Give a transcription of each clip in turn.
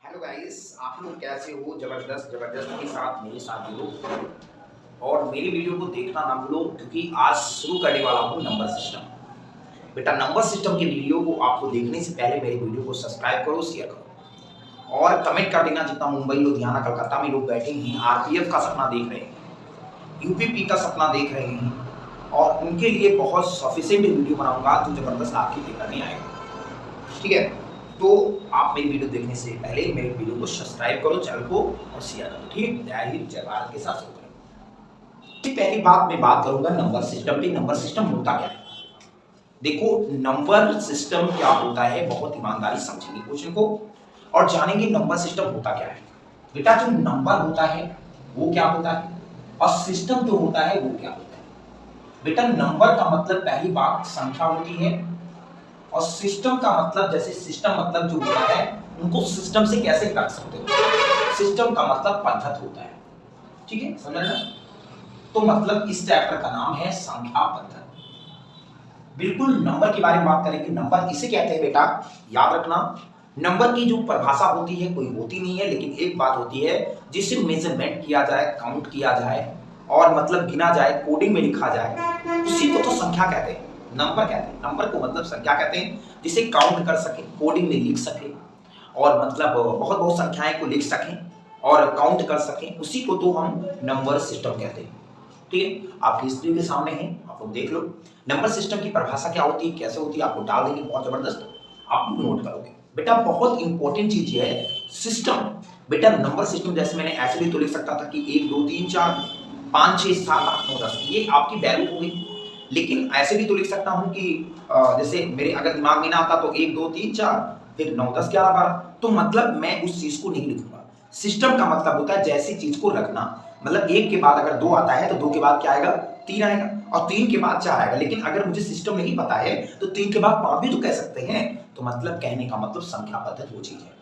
Hello guys, आप लोग कैसे हो? जबरदस्त जबरदस्त के साथ मेरे साथ जुड़ो और मेरी वीडियो को देखना ना भूलो, क्योंकि आज शुरू करने वाला हूँ नंबर सिस्टम। बेटा, नंबर सिस्टम की वीडियो को आपको देखने से पहले मेरी वीडियो को सब्सक्राइब करो, शेयर करो और कमेंट कर देना। जितना मुंबई, लुधियाना, कलकत्ता में लोग बैठे हैं, आरपीएफ का सपना देख रहे हैं, यूपीपी का सपना देख रहे हैं, और उनके लिए बहुत सफिशिएंट वीडियो बनाऊंगा जो जबरदस्त आपकी पेपर में आएगा। ठीक है, तो आप मेरी वीडियो देखने से पहले मेरी वीडियो को सब्सक्राइब करो, चैनल को, और शेयर करो। ठीक है, जय हिंद जय भारत के साथ शुरू करें। पहली बात मैं बात करूंगा नंबर सिस्टम पे। नंबर सिस्टम होता क्या है? देखो, नंबर सिस्टम क्या होता है, बहुत ईमानदारी समझेंगे क्वेश्चन को और जानेंगे नंबर सिस्टम होता क्या है। बेटा, जो नंबर होता है वो क्या होता है और सिस्टम जो होता है वो क्या होता है। बेटा, नंबर का मतलब पहली बात संख्या होती है, और सिस्टम का मतलब, जैसे सिस्टम मतलब जो होता है, उनको सिस्टम से कैसे रख सकते हो। सिस्टम का मतलब पद्धत होता है। ठीक है, समझ रहे? तो मतलब इस चैप्टर का नाम है संख्या पद्धत। बिल्कुल नंबर के बारे में बात करेंगे। नंबर इसे कहते हैं बेटा, याद रखना, नंबर की जो परिभाषा होती है कोई होती नहीं है, लेकिन एक बात होती है जिसे मेजरमेंट किया जाए, काउंट किया जाए और मतलब गिना जाए, कोडिंग में लिखा जाए, उसी को तो संख्या कहते हैं, नंबर कहते हैं। नंबर को मतलब संख्या कहते हैं, जिसे काउंट कर सके, कोडिंग में लिख सके और मतलब बहुत बहुत संख्याएं को लिख सकें और काउंट कर सकें, उसी को तो हम नंबर सिस्टम कहते हैं। ठीक है, आपकी स्क्रीन के सामने है, आप लोग देख लो। नंबर सिस्टम की परिभाषा क्या होती है, कैसे होती है, आपको डाल देंगे, बहुत जबरदस्त आप लोग नोट करोगे। बेटा, बहुत इंपॉर्टेंट चीज है सिस्टम। बेटा, नंबर सिस्टम जैसे मैंने ऐसे भी तो लिख सकता था कि 1 2 3 4 5 6 7 8 9 10, ये आपकी वैल्यू हो गई। लेकिन ऐसे भी तो लिख सकता हूं कि जैसे मेरे अगर दिमाग में ना आता तो 1 2 3 4 फिर 9 10 11 12, तो मतलब मैं उस चीज को नहीं लिखूंगा। सिस्टम का मतलब होता है जैसी चीज को रखना, मतलब 1 के बाद अगर 2 आता है तो 2 के बाद क्या आएगा, 3 आएगा, और 3 के बाद 4 आएगा। लेकिन अगर मुझे सिस्टम नहीं पता है तो 3 के बाद 5 भी तो कह सकते हैं। तो मतलब कहने का मतलब संख्या पद्धत वो चीज है।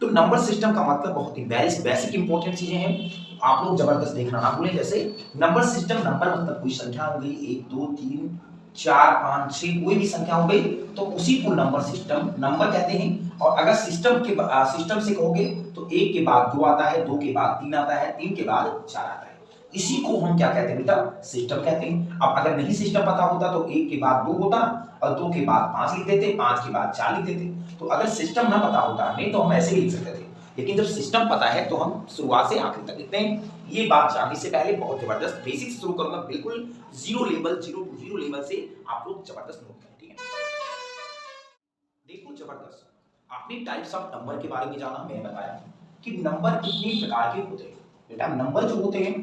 तो नंबर सिस्टम का मतलब बहुत ही बेसिक इंपॉर्टेंट चीजें हैं, आप लोग जबरदस्त देखना ना भूलें। जैसे नंबर सिस्टम, नंबर मतलब कोई संख्या हो गई, 1 2 3 4 5 6, कोई भी संख्या हो गई तो उसी को नंबर सिस्टम नंबर कहते हैं। और अगर सिस्टम से कहोगे तो 1 के बाद 2 आता है, 2 के बाद 3 आता है, 3 के बाद 4 आता है, इसी को हम क्या कहते हैं बेटा, सिस्टम कहते हैं। अब अगर नहीं सिस्टम पता होता तो 1 के बाद 2 होता और 2 के बाद 5 लिख देते, 5 के बाद 4 लिख देते। तो अगर सिस्टम ना पता होता हमें तो हम ऐसे ही लिख सकते थे, लेकिन जब सिस्टम पता है तो हम शुरुआत से आखिर तक लिखते हैं। ये बात जानने से पहले बहुत जबरदस्त बेसिक शुरू करूंगा, बिल्कुल जीरो लेवल, 0 टू 0 लेवल से आप लोग जबरदस्त नोट करें। ठीक है, देखो जबरदस्त, आपने टाइप्स ऑफ नंबर के बारे में जाना, मैंने बताया कि नंबर कितने प्रकार के होते हैं। बेटा, नंबर जो होते हैं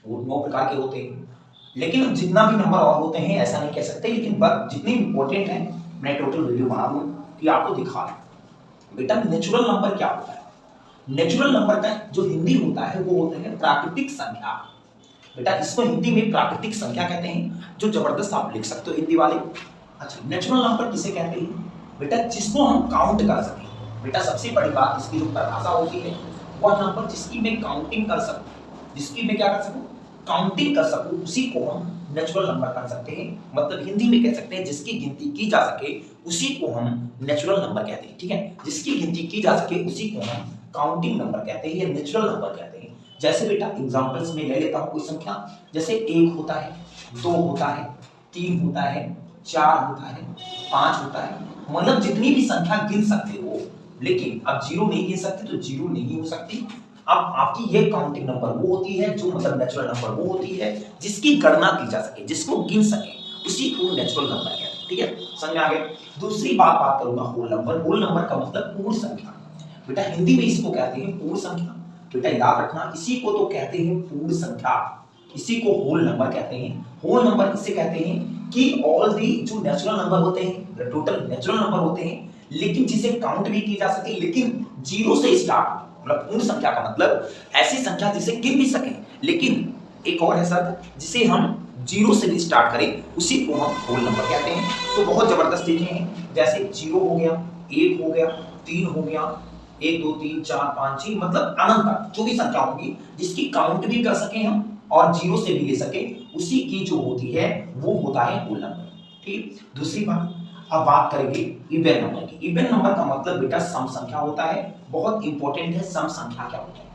वो 9 प्रकार के होते हैं, लेकिन जितना भी नंबर और होते हैं ऐसा नहीं कह सकते, लेकिन बस जितने इंपॉर्टेंट हैं मैं टोटल वीडियो बना दूं कि आपको दिखा दूं। बेटा, नेचुरल नंबर क्या होता है? नेचुरल नंबर का जो हिंदी होता है वो होता है प्राकृतिक संख्या। बेटा, इसको हिंदी में प्राकृतिक संख्या कहते हैं, जो जबरदस्त आप लिख सकते हो हिंदी वाले। अच्छा, नेचुरल नंबर किसे कहते हैं? बेटा, जिसको हम काउंट कर सकें। बेटा, सबसे बड़ी बात इसकी जो परिभाषा होती है, वह नंबर जिसकी मैं काउंटिंग कर सकूं, जिसकी मैं क्या कर सकूं, काउंटिंग कर सकूं, उसी को हम नेचुरल नंबर कर सकते हैं। मतलब हिंदी में कह सकते हैं जिसकी गिनती की जा सके उसी को हम नेचुरल नंबर कहते हैं। ठीक है, जिसकी गिनती की जा सके उसी को हम काउंटिंग नंबर कहते हैं या नेचुरल नंबर कहते हैं। जैसे बेटा एग्जांपल्स में ले लेता हूं कोई संख्या, जैसे 1 होता है, 2 होता है, 3 होता है, 4 होता है, 5 होता है, मतलब जितनी भी संख्या गिन सकते हो। लेकिन अब 0 नहीं गिन सकते तो 0 नहीं हो सकती। अब आपकी ये काउंटिंग नंबर वो होती है, जो मतलब नेचुरल नंबर वो होती है जिसकी गणना की जा सके, जिसको गिन सके, उसी को नेचुरल नंबर कहते हैं। ठीक है, समझ में आ गया? दूसरी बात करूंगा होल नंबर। होल नंबर का मतलब पूर्ण संख्या। बेटा, हिंदी में इसको कहते हैं पूर्ण संख्या। बेटा, याद रखना, इसी को तो कहते हैं पूर्ण संख्या, इसी को होल नंबर कहते हैं। होल नंबर किसे कहते हैं कि ऑल दी जो नेचुरल नंबर होते हैं, टोटल नेचुरल नंबर होते हैं, लेकिन जिसे काउंट भी की जा सके, लेकिन 0 से स्टार्ट। मतलब पूर्ण संख्या का मतलब ऐसी संख्या जिसे गिन भी सके, लेकिन एक और है शर्त, जिसे हम 0 से भी स्टार्ट करें, उसी को हम होल नंबर कहते हैं। तो बहुत जबरदस्त चीजें हैं, जैसे 0 हो गया, 1 हो गया, 3 हो गया, 1 2 3 4 5 6, मतलब अनंत तक जो भी संख्या होगी जिसकी काउंट भी कर सके हम और 0 से भी ले सके, उसी की जो होती है वो होता है होल नंबर। ठीक, दूसरी बात, अब बात करेंगे इवन नंबर की। इवन नंबर का मतलब बेटा सम संख्या होता है, बहुत इंपॉर्टेंट है। सम संख्या क्या होता है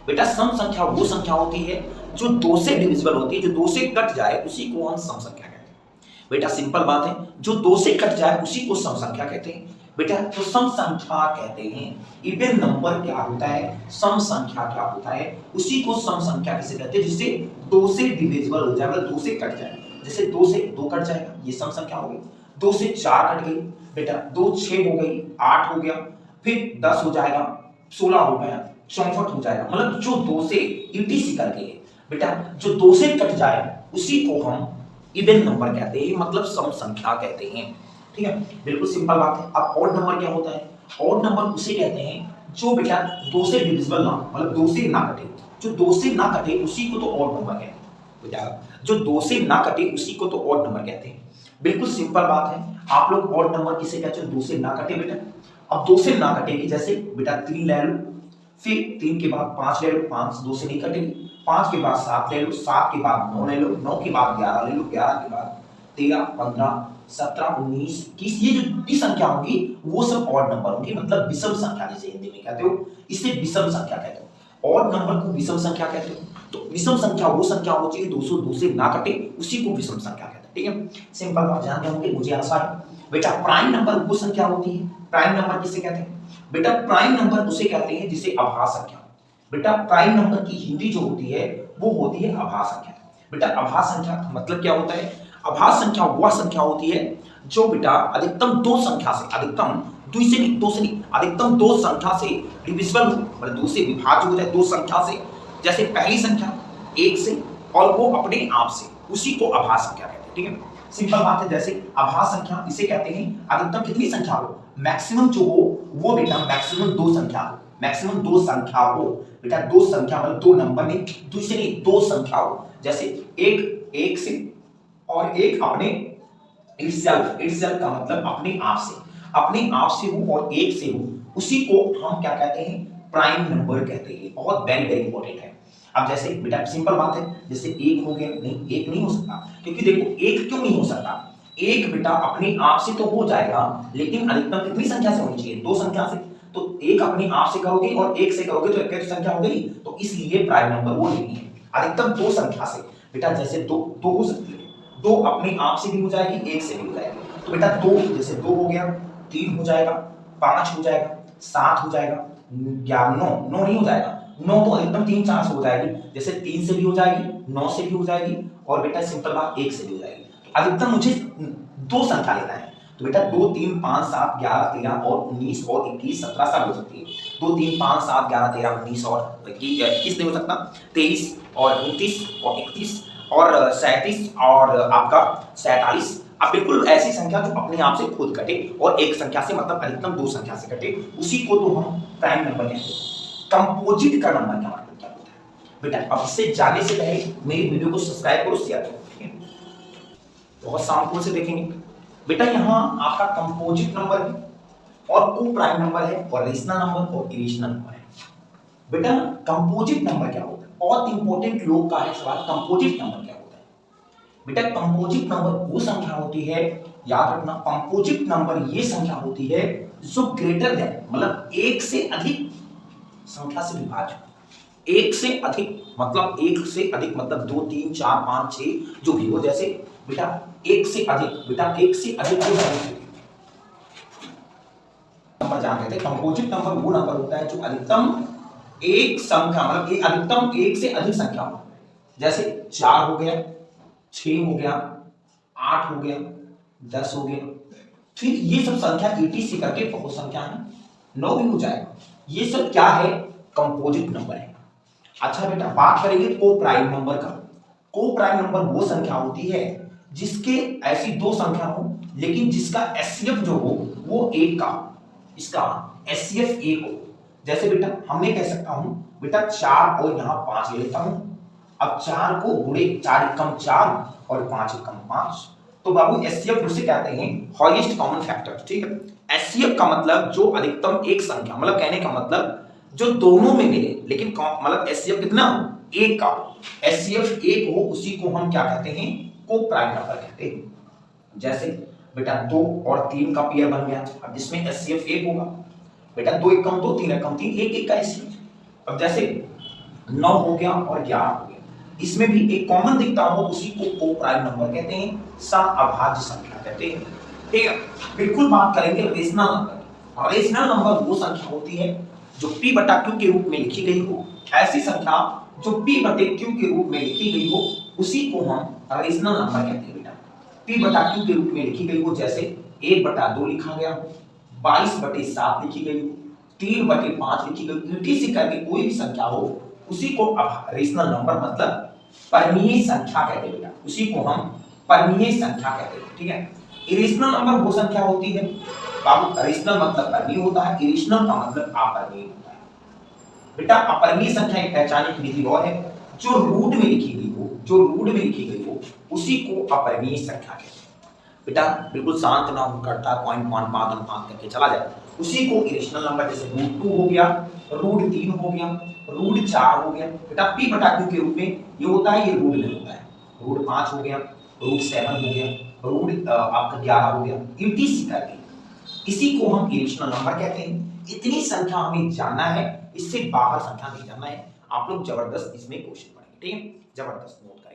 बेटा? सम संख्या वो संख्या होती है जो 2 से डिविजिबल होती है, जो 2 से कट जाए उसी को हम सम संख्या कहते हैं। बेटा सिंपल बात है, जो 2 से कट जाए उसी को सम संख्या कहते हैं। बेटा तो सम संख्या कहते हैं। इवन नंबर क्या होता है? सम संख्या क्या होता है? उसी को सम संख्या किसे कहते हैं? जिससे 2 से डिविजिबल हो जाए, मतलब 2 से कट जाए। जैसे 2 से 2 कट जाएगा, ये सम संख्या हो गई। 2 से 4 कट गई बेटा, 2 6 हो गई, 8 हो गया, फिर 10 हो जाएगा, 16 हो गया, 64 हो जाएगा। मतलब जो 2 से ईटीसी करके बेटा जो 2 से कट जाए उसी को हम इवन नंबर कहते हैं, मतलब सम संख्या कहते हैं। ठीक है, बिल्कुल सिंपल बात है। अब ऑड नंबर क्या होता है? ऑड नंबर उसे कहते हैं जो बेटा 2 से डिविजिबल ना, मतलब 2 से ना कटे। जो 2 से ना कटे उसी को तो ऑड नंबर कहते हैं बेटा। जो 2 से ना कटे उसी को तो ऑड नंबर कहते हैं। बिल्कुल सिंपल बात है। आप लोग ऑड नंबर किसे कहते हैं? 2 से ना कटे बेटा। अब 2 से ना कटेगी, जैसे बेटा 3 ले लो, फिर 3 के बाद 5 ले लो, 5 2 से नहीं कटेगी। 5 के बाद 7 ले लो, 7 के बाद 9 ले लो, 9 के बाद 11 ले लो, 11 के बाद 13 15 17 19 21। ये जो भी संख्या होगी वो सब ऑड नंबर होंगी, मतलब विषम संख्या जिसे हिंदी में कहते हो, इसे विषम संख्या कहते हो। ऑड नंबर को विषम संख्या कहते हो। तो विषम संख्या वो संख्या होती है 202 से ना कटे, उसी को विषम संख्या कहते हैं। ठीक है, सिंपल बात जानते होंगे, मुझे आशा है। बेटा प्राइम नंबर वो संख्या होती है। प्राइम नंबर किसे कहते हैं बेटा? प्राइम नंबर उसे कहते हैं जिसे आभास संख्या। बेटा प्राइम नंबर की हिंदी जो होती है वो होती है आभास संख्या। बेटा आभास संख्या का मतलब क्या होता है? आभास संख्या वह संख्या होती है जो बेटा अधिकतम 2 संख्या से, अधिकतम 2 से नहीं, अधिकतम 2 संख्या से डिविजिबल हो, मतलब 2 से विभाज्य हो जाए 2 संख्या से। जैसे पहली संख्या 1 से और वो अपने आप से, उसी को आभास संख्या कहते हैं। ठीक है, सिंपल बात है। जैसे आभास संख्या इसे कहते हैं अधिकतम कितनी संख्या हो, मैक्सिमम जो हो वो बेटा मैक्सिमम 2 संख्या हो, मैक्सिमम 2 संख्या हो बेटा। 2 संख्या मतलब 2 नंबर नहीं, 2 से नहीं 2 संख्या हो। जैसे एक से और एक अपने इटसेल्फ का मतलब अपने आप से, अपने आप से हो और एक से हो, उसी को हम क्या कहते हैं? प्राइम नंबर कहते हैं। बहुत वेरी वेरी इंपॉर्टेंट है। अब जैसे बेटा सिंपल बात है, जैसे 1 हो गया, नहीं 1 नहीं हो सकता, क्योंकि देखो 1 क्यों नहीं हो सकता? 1 बेटा अपने आप से तो हो जाएगा, लेकिन अधिकतम कितनी संख्या से होनी चाहिए? 2 संख्या से। तो 1 अपने आप से करोगे और 1 से करोगे तो एक संख्या हो गई, तो इसलिए प्राइम नंबर वो नहीं है। अधिकतम 2 संख्या से बेटा, जैसे 2 हो सकती है, 2 अपने आप से भी हो जाएगी, 1 से भी हो जाएगी। तो बेटा 2 जैसे 2 हो गया, 3 हो जाएगा, 5 हो जाएगा, 7 हो जाएगा, 11 9 नहीं हो जाएगा। 9 तो अधिकतम 3 4 से हो जाएगी, जैसे 3 से भी हो जाएगी, 9 से भी हो जाएगी, और बेटा सिंपल बात 1 से भी हो जाएगी। अधिकतम मुझे 2 संख्या लेना है, तो बेटा 2 3 5 7 11 13 और 19 और 21 17 सब हो सकती है। 2 3 5 7 11 13 19 और 21 नहीं हो सकता, 23 और 29 और 31 और 37 और आपका 47। अब बिल्कुल ऐसी संख्या जो अपने आप से खुद कटे और एक संख्या से, मतलब अधिकतम 2 संख्या से कटे, उसी को तो हम प्राइम नंबर कहते हैं। कंपोजिट का नंबर क्या मतलब क्या होता है बेटा? अब इससे जाने से पहले मेरी वीडियो को सब्सक्राइब करो, शेयर करो, ठीक है? बहुत शांति से देखेंगे बेटा। यहाँ आपका कंपोजिट नंबर है और को प्राइम नंबर है और रेशनल नंबर और इरेशनल नंबर है। बेटा कंपोजिट नंबर क्या होता है? बहुत इंपॉर्टेंट लोग का है सवाल, कंपोजिट नंबर क्या होता है बेटा? कंपोजिट नंबर वो संख्या होती है, याद रखना, कंपोजिट नंबर ये संख्या होती है जो ग्रेटर देन, मतलब 1 से अधिक संख्या से विभाज्य। 1 से अधिक मतलब 1 से अधिक मतलब 2 3 4 5 6 जो भी हो। जैसे बेटा 1 से अधिक, बेटा 1 से अधिक नंबर जानते थे। कंपोजिट नंबर वो नंबर होता है जो अधिकतम एक संख्या, मतलब अधिकतम 1 से अधिक संख्या हो। जैसे 4 हो गया, 6 हो गया, 8 हो गया, 10 हो गया, फिर ये सब संख्या ETC करके बहुत संख्या है, 9 भी हो जाएगा। ये सब क्या है? कंपोजिट नंबर है। अच्छा बेटा बात करेंगे को प्राइम नंबर का। को प्राइम नंबर वो संख्या होती है जिसके ऐसी 2 संख्या हो, लेकिन जिसका HCF जो हो वो 1 का, इसका HCF 1 हो। जैसे बेटा हमने कह सकता हूं बेटा 4 और यहां 5 ले लेता हूं। अब 4 को गुणे 4 कम 4 और 5 कम 5, तो बाबू HCF उसे कहते हैं हाईएस्ट कॉमन फैक्टर। ठीक है, HCF का मतलब जो अधिकतम एक संख्या, मतलब कहने का मतलब जो दोनों में मिले, लेकिन मतलब HCF कितना हो? 1 का। HCF 1 हो, उसी को हम क्या कहते हैं? को प्राइम नंबर कहते हैं। जैसे बेटा 2 और 3 का पेयर बन गया। अब जिसमें HCF 1 होगा, बेटा 2 एकम 2, 3 एकम 3, 1 1 का HCF। अब जैसे 9 हो गया और 11 हो गया, इसमें भी एक कॉमन दिखता हो, उसी को को प्राइम नंबर कहते हैं, समअभाज्य संख्या कहते हैं। ठीक है, बिल्कुल बात करेंगे रेशनल नंबर। रेशनल नंबर वो संख्या होती है जो p बटा q के रूप में लिखी गई हो। ऐसी संख्या जो p बटे q के रूप में लिखी गई हो, उसी को हम रेशनल नंबर कहते हैं बेटा। p बटा q के रूप में लिखी गई हो, जैसे 1/2 लिखा गया हो, 22/7 लिखी गई हो, 3/5 लिखी गई, etc करके कोई भी संख्या हो, उसी को अब रेशनल नंबर मतलब परिमेय संख्या कहते हैं बेटा। उसी को हम परिमेय संख्या कहते हैं। ठीक है, इरेशनल नंबर वो संख्या होती है बाबू, रेशनल मतलब परिमेय होता है, इरेशनल का मतलब अपरिमेय होता है बेटा। अपरिमेय संख्या की पहचान की विधि और है, जो रूट में लिखी गई हो, जो रूट में लिखी गई हो, उसी को अपरिमेय संख्या कहते हैं बेटा। बिल्कुल शांत ना हो करता, पॉइंट पांच करके चला जाए, उसी को इरेशनल नंबर, जैसे √2 हो गया, √3 हो गया, √4 हो गया बेटा। p बटा q के रूप में ये होता है, ये रूट में होता है। √5 हो गया, √7 हो गया, आपका 11 हो गया, etc करके, इसी को हम इरेशनल नंबर कहते हैं। इतनी संख्या हमें जानना है, इससे बाहर संख्या नहीं जानना है। आप लोग जबरदस्त इसमें क्वेश्चन पढ़ेंगे। ठीक है, जबरदस्त नोट